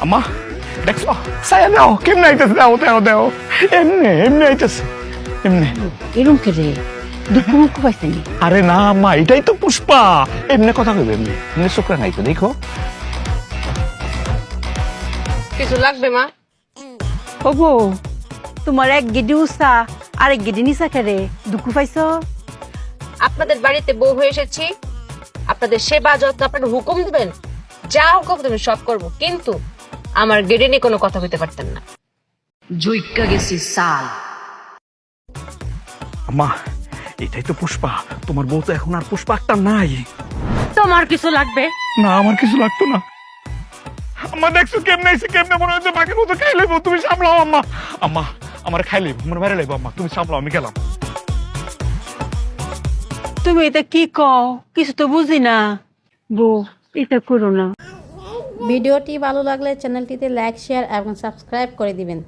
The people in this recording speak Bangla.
আম্মা দেখছো সায়া দাও কেমনে আইতেছে দাও দাও দাও এমনি এমনি আইতেছে এমনি এরম কে রে দুঃখ মুখ পাইছেনি আরে না আম্মা এটাই তো পুষ্পা এমনি কথা কইবে এমনি এমনি শুক্রা নাই তো দেখো কিছু লাগবে মা? ওগো তোমার এক গেডি উষা আর এক গেডি নিশা কে রে দুঃখ পাইছো আপনাদের বাড়িতে বউ হয়ে এসেছি, আপনাদের সেবা যত্ন আপনারা হুকুম দিবেন, যা হুকুম দেবেন সব করব, কিন্তু আমার গেড়ে নিয়ে কোনো কথা বলতে পারতেন না। জুইকা গেছি সাল আম্মা এটাই তো পুষ্পা তোমার বউ তো এখন আর পুষ্পা একটা নাই তোমার কিছু লাগবে না আমার কিছু লাগতো না আম্মা দেখছো কেমনে আইছে কেমনে মনে হচ্ছে বাকি মতো খাই লইব তুমি সামলাও আম্মা আম্মা আমার খাই লইব আমার বাইরে লইব আম্মা তুমি সামলাও আমি গেলাম তুমি এটা কি কও কিছু তো বুঝি না বউ এটা করো না। ভিডিওটি ভালো লাগলে চ্যানেলটিতে লাইক শেয়ার এবং সাবস্ক্রাইব করে দিবেন।